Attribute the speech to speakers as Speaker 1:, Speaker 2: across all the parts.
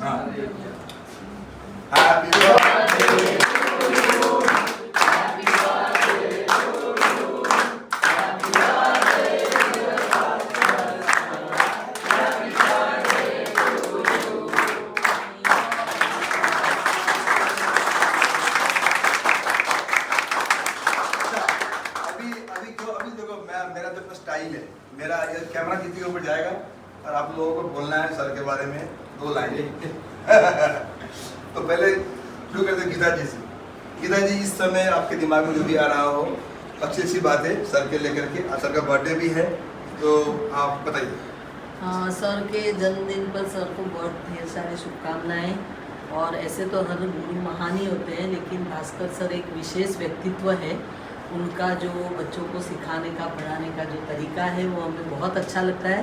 Speaker 1: हाँ। Happy birthday मेरा तो अपना स्टाइल है, मेरा ये कैमरा किसी के ऊपर जाएगा और आप लोगों को बोलना है सर के बारे में 2 लाइनें। तो पहले शुरू करते गीता जी से। गीता जी, इस समय आपके दिमाग में जो भी आ रहा हो, अच्छी अच्छी बातें सर के लेकर के, सर का बर्थडे भी है तो आप बताइए।
Speaker 2: हाँ, सर के जन्मदिन पर सर को बहुत ढेर सारी शुभकामनाएं। और ऐसे तो हर गुरु महान ही होते हैं, लेकिन भास्कर सर एक विशेष व्यक्तित्व है। उनका जो बच्चों को सिखाने का, पढ़ाने का जो तरीका है वो हमें बहुत अच्छा लगता है।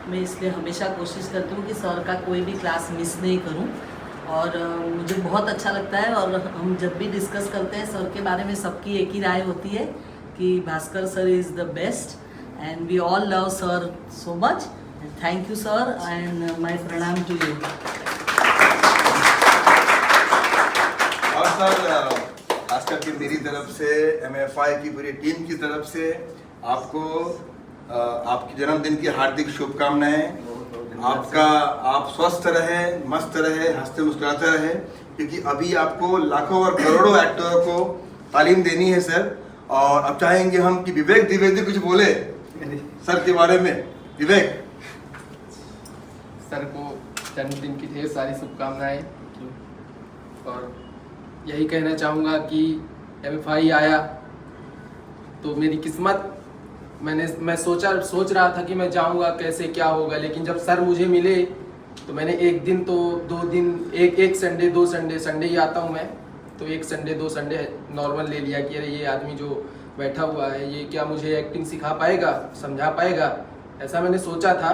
Speaker 2: मैं इसलिए हमेशा कोशिश करती हूँ कि सर का कोई भी क्लास मिस नहीं करूँ, और मुझे बहुत अच्छा लगता है। और हम जब भी डिस्कस करते हैं सर के बारे में, सबकी एक ही राय होती है कि Bhaskar sir is the best, and we all love sir so much. Thank you sir, and my प्रणाम टू यू।
Speaker 1: और सर, खास करके मेरी तरफ से, MFI की पूरी टीम की तरफ से आपको आपके जन्मदिन की हार्दिक शुभकामनाएं। आप स्वस्थ रहे, मस्त रहे, हंसते मुस्कुराते रहे, क्योंकि अभी आपको लाखों और करोड़ों एक्टरों को तालीम देनी है सर। और अब चाहेंगे हम कि विवेक द्विवेदी कुछ बोले सर के बारे में। विवेक
Speaker 3: सर को जन्मदिन की ढेर सारी शुभकामनाएं, और यही कहना चाहूँगा कि MFI आया तो मेरी किस्मत, मैं सोच रहा था कि मैं जाऊँगा कैसे, क्या होगा, लेकिन जब सर मुझे मिले तो मैंने एक दिन तो 2 दिन, एक संडे 2 संडे ही आता हूँ मैं, तो 1 संडे 2 संडे नॉर्मल ले लिया कि अरे ये आदमी जो बैठा हुआ है ये क्या मुझे एक्टिंग सिखा पाएगा, समझा पाएगा, ऐसा मैंने सोचा था।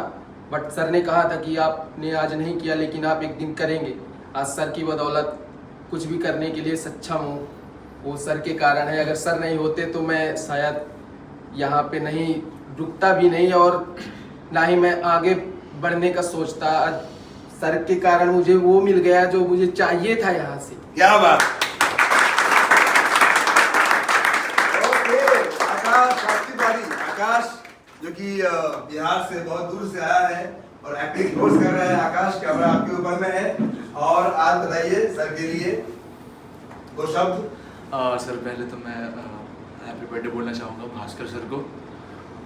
Speaker 3: बट सर ने कहा था कि आपने आज नहीं किया लेकिन आप एक दिन करेंगे। आज सर की बदौलत कुछ भी करने के लिए सक्षम हूँ, वो सर के कारण है। अगर सर नहीं होते तो मैं शायद यहाँ पे नहीं रुकता भी नहीं, और ना ही मैं आगे बढ़ने का सोचता। सर के कारण मुझे वो मिल गया जो मुझे चाहिए था यहाँ से।
Speaker 1: क्या बात। ओके, आकाश, आपकी बारी। आकाश जो कि बिहार से बहुत दूर से आया है और एक्टिंग कोर्स कर रहा है। आकाश, कैमरा आपके ऊपर में है, और आज बताइए सर के लिए 2 शब्द।
Speaker 4: सर, पहले तो मैं हैप्पी बर्थडे बोलना चाहूँगा भास्कर सर को।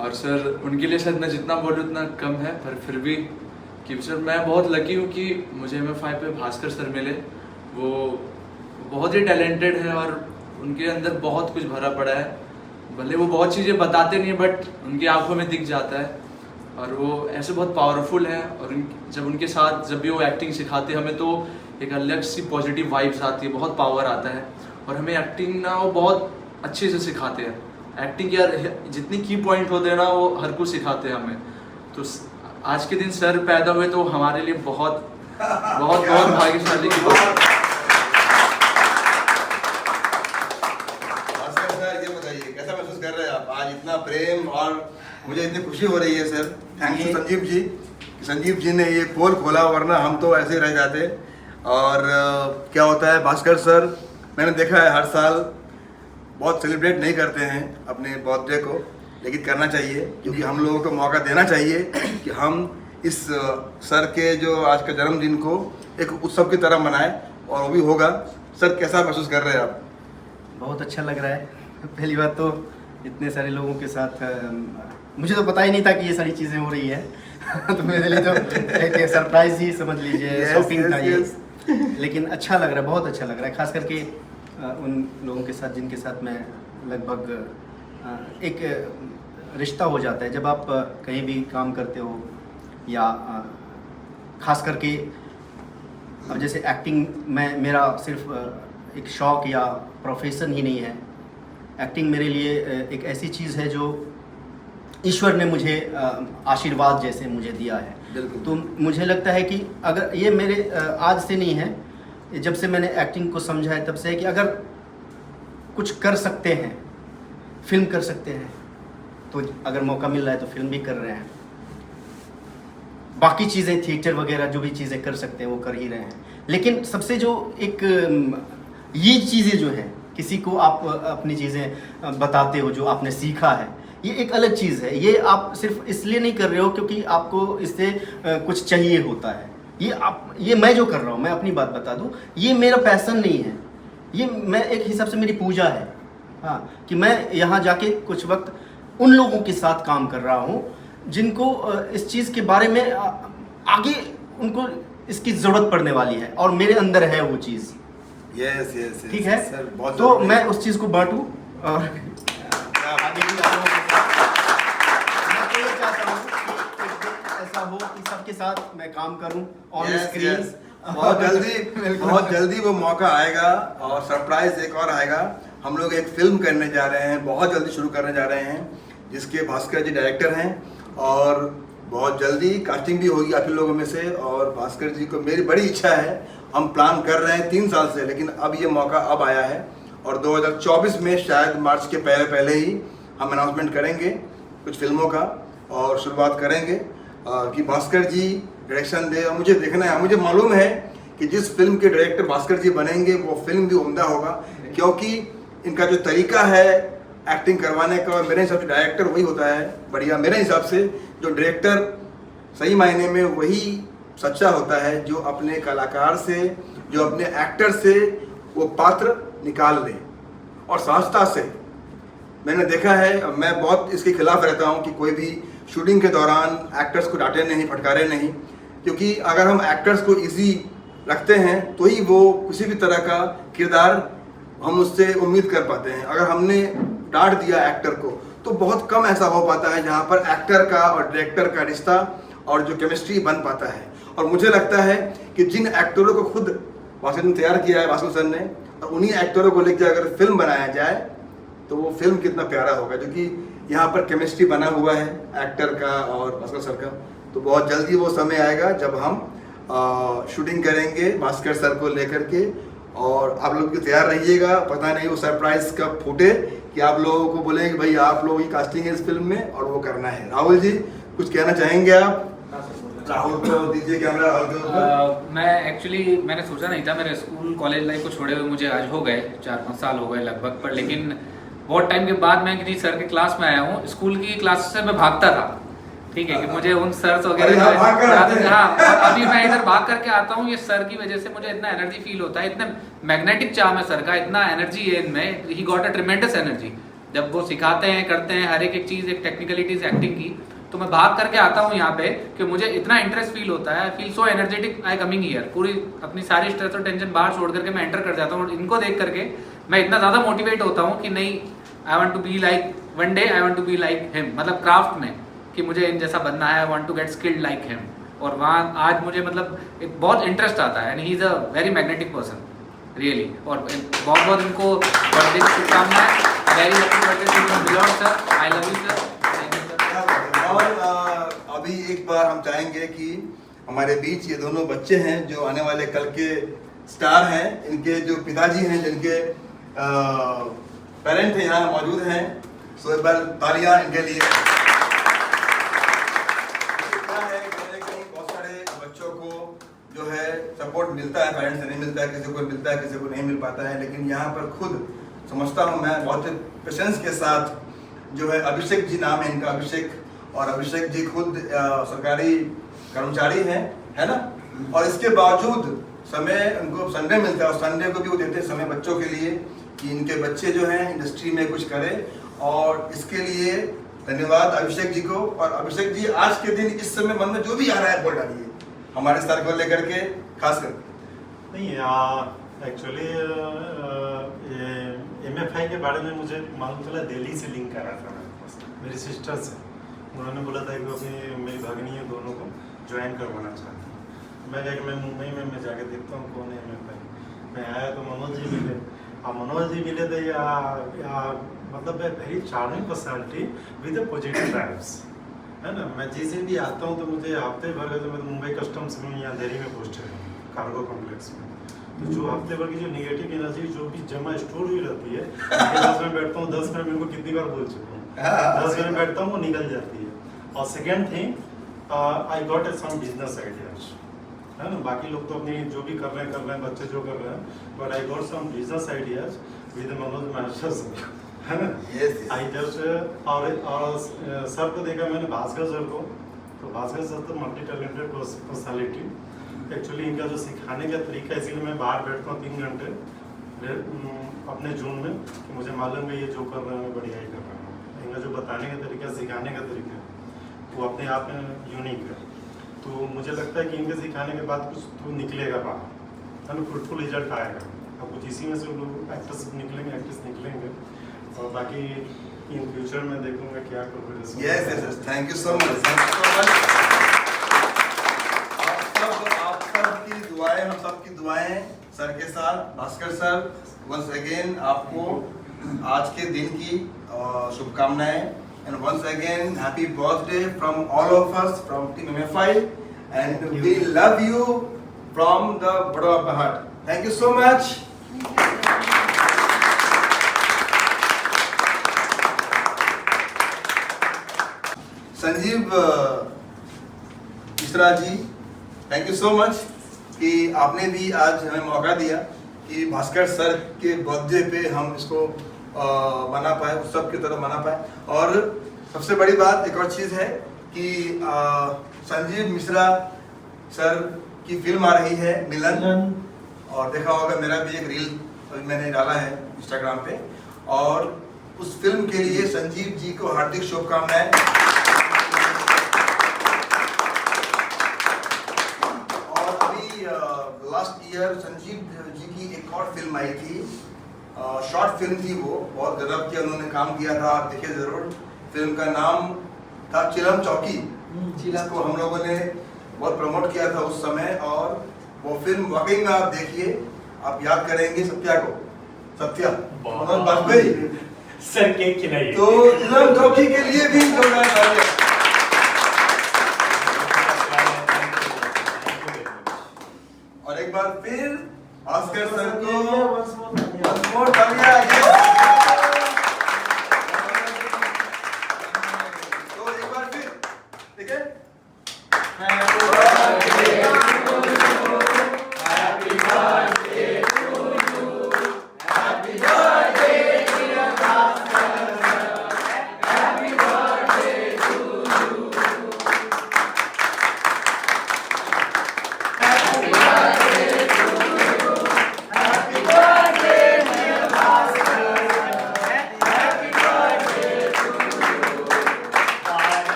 Speaker 4: और सर, उनके लिए शायद मैं जितना बोलूँ उतना कम है, पर फिर भी कि सर मैं बहुत लकी हूँ कि मुझे MFI पे भास्कर सर मिले। वो बहुत ही टैलेंटेड है और उनके अंदर बहुत कुछ भरा पड़ा है। भले वो बहुत चीज़ें बताते नहीं, बट उनकी आंखों में दिख जाता है, और वो ऐसे बहुत पावरफुल हैं। और जब उनके साथ जब भी वो एक्टिंग सिखाते हैं हमें, तो एक अलग सी पॉजिटिव वाइब्स आती है, बहुत पावर आता है। और हमें एक्टिंग ना वो बहुत अच्छे से सिखाते हैं। एक्टिंग के जितनी की पॉइंट होते हैं ना, वो हर कुछ सिखाते हैं हमें। तो आज के दिन सर पैदा हुए तो हमारे लिए बहुत बहुत बहुत भाग्यशाली की बात है।
Speaker 1: सर, ये बताइए कैसा महसूस कर रहे हैं आप? आज इतना प्रेम और मुझे इतनी खुशी हो रही है sir. Thank you Sanjeev ji. Sanjeev ji ने ये पोल खोला, वरना हम तो ऐसे रह जाते। और क्या होता है भास्कर सर, मैंने देखा है हर साल बहुत सेलिब्रेट नहीं करते हैं अपने बर्थडे को, लेकिन करना चाहिए, क्योंकि हम लोगों को मौका देना चाहिए कि हम इस सर के जो आज का जन्मदिन को एक उत्सव की तरह मनाएं, और वो भी होगा। सर, कैसा महसूस कर रहे हैं आप?
Speaker 5: बहुत अच्छा लग रहा है। पहली बात तो इतने सारे लोगों के साथ मुझे तो पता ही नहीं था कि ये सारी चीज़ें हो रही है। तो मेरे लिए तो एक सरप्राइज ही समझ लीजिए, शॉपिंग था ये। लेकिन अच्छा लग रहा है, बहुत अच्छा लग रहा है, खास करके उन लोगों के साथ जिनके साथ मैं लगभग एक रिश्ता हो जाता है जब आप कहीं भी काम करते हो, या खास करके अब जैसे एक्टिंग में मेरा सिर्फ एक शौक़ या प्रोफेशन ही नहीं है। एक्टिंग मेरे लिए एक ऐसी चीज़ है जो ईश्वर ने मुझे आशीर्वाद जैसे मुझे दिया है। तो मुझे लगता है कि अगर ये मेरे आज से नहीं है, जब से मैंने एक्टिंग को समझा है तब से है कि अगर कुछ कर सकते हैं, फिल्म कर सकते हैं, तो अगर मौका मिल रहा है तो फिल्म भी कर रहे हैं। बाकी चीज़ें थिएटर वगैरह जो भी चीज़ें कर सकते हैं वो कर ही रहे हैं। लेकिन सबसे जो एक ये चीज़ें जो है, किसी को आप अपनी चीज़ें बताते हो जो आपने सीखा है, ये एक अलग चीज़ है। ये आप सिर्फ इसलिए नहीं कर रहे हो क्योंकि आपको इससे कुछ चाहिए होता है। ये मैं जो कर रहा हूँ, मैं अपनी बात बता दूँ, ये मेरा पैसन नहीं है, ये मैं एक हिसाब से मेरी पूजा है। हाँ, कि मैं यहाँ जाके कुछ वक्त उन लोगों के साथ काम कर रहा हूँ जिनको इस चीज़ के बारे में आगे उनको इसकी ज़रूरत पड़ने वाली है और मेरे अंदर है वो चीज़।
Speaker 1: यस यस
Speaker 5: ठीक है
Speaker 1: सर, बहुत
Speaker 5: तो
Speaker 1: जरूरी
Speaker 5: मैं
Speaker 1: है।
Speaker 5: उस चीज़ को बांटूं और आगे भी आप लोगों के साथ मैं तो ये चाहता हूँ कि एक दिन ऐसा हो कि सबके साथ मैं काम करूं ऑन
Speaker 1: Yes,
Speaker 5: स्क्रीन।
Speaker 1: yes. बहुत जल्दी वो मौका आएगा और सरप्राइज एक और आएगा। हम लोग एक फिल्म करने जा रहे हैं, बहुत जल्दी शुरू करने जा रहे हैं, जिसके भास्कर जी डायरेक्टर हैं और बहुत जल्दी कास्टिंग भी होगी आप लोगों में से। और भास्कर जी को मेरी बड़ी इच्छा है, हम प्लान कर रहे हैं 3 साल से, लेकिन अब ये मौका अब आया है और 2024 में शायद मार्च के पहले ही हम अनाउंसमेंट करेंगे कुछ फिल्मों का और शुरुआत करेंगे कि भास्कर जी डायरेक्शन दे। और मुझे देखना है, मुझे मालूम है कि जिस फिल्म के डायरेक्टर भास्कर जी बनेंगे वो फिल्म भी उम्दा होगा, क्योंकि इनका जो तरीका है एक्टिंग करवाने का, मेरे हिसाब से डायरेक्टर वही होता है बढ़िया। मेरे हिसाब से जो डायरेक्टर सही मायने में वही सच्चा होता है जो अपने कलाकार से, जो अपने एक्टर से वो पात्र निकाल ले और सहजता से। मैंने देखा है, मैं बहुत इसके खिलाफ रहता हूँ कि कोई भी शूटिंग के दौरान एक्टर्स को डांटे नहीं, फटकारे नहीं, क्योंकि अगर हम एक्टर्स को इजी रखते हैं तो ही वो किसी भी तरह का किरदार हम उससे उम्मीद कर पाते हैं। अगर हमने डांट दिया एक्टर को तो बहुत कम ऐसा हो पाता है जहाँ पर एक्टर का और डायरेक्टर का रिश्ता और जो केमिस्ट्री बन पाता है। और मुझे लगता है कि जिन एक्टरों को खुद भास्कर ने तैयार किया है, भास्कर सर ने, और उन्हीं एक्टरों को लेकर अगर फिल्म बनाया जाए तो वो फिल्म कितना प्यारा होगा, क्योंकि यहाँ पर केमिस्ट्री बना हुआ है एक्टर का और भास्कर सर का। तो बहुत जल्दी वो समय आएगा जब हम शूटिंग करेंगे भास्कर सर को लेकर के, और आप लोग भी तैयार रहिएगा। पता नहीं वो सरप्राइज कब फूटे कि आप लोगों को बोलेंगे कि भाई आप लोगों की कास्टिंग है इस फिल्म में और वो करना है। राहुल जी कुछ कहना चाहेंगे आप? राहुल को दीजिए कैमरा।
Speaker 6: मैंने सोचा नहीं था, मेरे स्कूल कॉलेज लाइफ को छोड़े हुए मुझे आज हो गए 4-5 साल हो गए लगभग, पर लेकिन बहुत टाइम के बाद मैं किसी सर के क्लास में आया हूँ। स्कूल की क्लास से मैं भागता था, ठीक है, कि मुझे उन सर्स वगैरह, हाँ, अभी मैं इधर भाग करके आता हूँ। ये सर की वजह से मुझे इतना एनर्जी फील होता है, इतना मैग्नेटिक चार्म है सर का, इतना एनर्जी है इनमें। He got a tremendous energy. जब वो सिखाते हैं, करते हैं हर एक चीज़, एक टेक्निकलिटीज एक्टिंग की, तो मैं भाग करके आता हूँ यहाँ पे कि मुझे इतना इंटरेस्ट फील होता है। I feel so energetic I coming here. पूरी अपनी सारी स्ट्रेस और टेंशन बाहर छोड़ करके मैं एंटर कर जाता हूँ और इनको देख करके मैं इतना ज़्यादा मोटिवेट होता हूँ कि नहीं, I want to be like, one day I want to be like him, मतलब क्राफ्ट में, कि मुझे इन जैसा बनना है, I want to get skilled like him. और वहाँ आज मुझे मतलब एक बहुत इंटरेस्ट आता है, and he is a very magnetic person really. और बहुत बहुत इनको बर्थडे की शुभकामनाएं, very happy birthday to my beloved sir, I love you sir.
Speaker 1: और अभी एक बार हम चाहेंगे कि हमारे बीच ये दोनों बच्चे हैं जो आने वाले कल के स्टार हैं, इनके जो पिताजी हैं, जिनके पेरेंट हैं यहाँ मौजूद हैं, सो एक बार तालियां इनके लिए। क्या है, कहीं बहुत सारे बच्चों को जो है सपोर्ट मिलता है, पेरेंट्स से नहीं मिलता है, किसी को मिलता है, किसी को नहीं मिल पाता है, लेकिन यहाँ पर खुद समझता हूँ मैं बहुत पेशेंस के साथ जो है, अभिषेक जी नाम है इनका, अभिषेक, और अभिषेक जी खुद सरकारी कर्मचारी हैं, है ना, और इसके बावजूद समय उनको संडे मिलता है और संडे को भी वो देते हैं समय बच्चों के लिए कि इनके बच्चे जो हैं इंडस्ट्री में कुछ करें। और इसके लिए धन्यवाद अभिषेक जी को। और अभिषेक जी आज के दिन इस समय मन में जो भी आ रहा है बोल डालिए हमारे सर को लेकर के, खास कर।
Speaker 7: नहीं, एक्चुअली MFI के बारे में मुझे मालूम चला, दिल्ली से लिंक करा था मेरी सिस्टर से। उन्होंने बोला था कि अपनी मेरी भगनी है, दोनों को ज्वाइन करवाना चाहती हूँ। मैं क्या कि मैं मुंबई में मैं जाके देखता हूँ कौन है MFI। मैं आया तो मनोज जी मिले, मनोज जी मिले थे मतलब very charming personality with a positive vibes, है ना। मैं जिस दिन भी आता हूँ तो मुझे हफ्ते भर का, जो मैं मुंबई कस्टम्स में यहाँ दिल्ली में पोस्टेड हूँ कार्गो कॉम्प्लेक्स में, तो जो हफ्ते भर की जो नेगेटिव एनर्जी जो भी जमा स्टोर हुई रहती है, 10 मिनट बैठता हूँ, 10 मिनट मेरे को कितनी बार बोल चुका हूँ, 10 मिनट बैठता हूँ वो निकल जाती है। और second thing, I got some business ideas, है ना। बाकी लोग तो अपनी जो भी कर रहे हैं बच्चे जो कर रहे हैं, but I got some business ideas with Manoj master sir, है ना। आई जस्ट और सर को देखा मैंने, भास्कर सर को, तो भास्कर सर तो मल्टी टैलेंटेड पर्सनालिटी। एक्चुअली इनका जो सिखाने का तरीका, इसीलिए मैं बाहर बैठता हूँ 3 घंटे अपने जून में, कि मुझे मालूम है ये जो कर रहे हैं मैं बढ़िया ही कर रहा हूँ। इनका जो बताने का तरीका, सिखाने का तरीका, वो अपने आप में यूनिक है। तो मुझे लगता है कि इनके सिखाने के बाद कुछ तो निकलेगा बाहर, है ना, फ्रूटफुल रिजल्ट आएगा। अब कुछ इसी में से लोग एक्टर्स निकलेंगे, और बाकी इन फ्यूचर में देखूंगा क्या करूँगा।
Speaker 1: Yes, thank you so much, आप सबकी दुआएं, हम सबकी दुआएं सर के साथ। भास्कर सर, वंस अगेन आपको आज के दिन की शुभकामनाएं, and once again happy birthday from all of us, from team MFI, and we love you from the bottom of my heart. Thank you so much. Sanjeev Mishra ji, thank you so much कि आपने भी आज हमें मौका दिया कि भास्कर सर के birthday पे हम इसको मना पाए, उत्सव की तरह मना पाए। और सबसे बड़ी बात एक और चीज़ है कि संजीव मिश्रा सर की फिल्म आ रही है मिलन, और देखा होगा मेरा भी एक रील अभी मैंने डाला है इंस्टाग्राम पे, और उस फिल्म के लिए संजीव जी को हार्दिक शुभकामनाएं। लास्ट ईयर संजीव जी की एक और फिल्म आई थी, शॉर्ट फिल्म थी, वो बहुत गजब की उन्होंने काम किया था, आप देखिए जरूर। फिल्म का नाम था चिलम चौकी, जिसको हम लोगों ने बहुत प्रमोट किया था उस समय, और वो फिल्म वाकई में आप देखिए, आप याद करेंगे सत्या को, सत्या मनोज बाजपेयी
Speaker 7: सर केक खिलाइए।
Speaker 1: तो चिलम चौकी के लिए भी जोरदार। और एक बार फिर भास्कर सर को once more तालियां। तो एक बार फिर, ठीक है।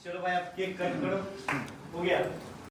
Speaker 7: चलो भाई, आप केक कट करो, हो गया।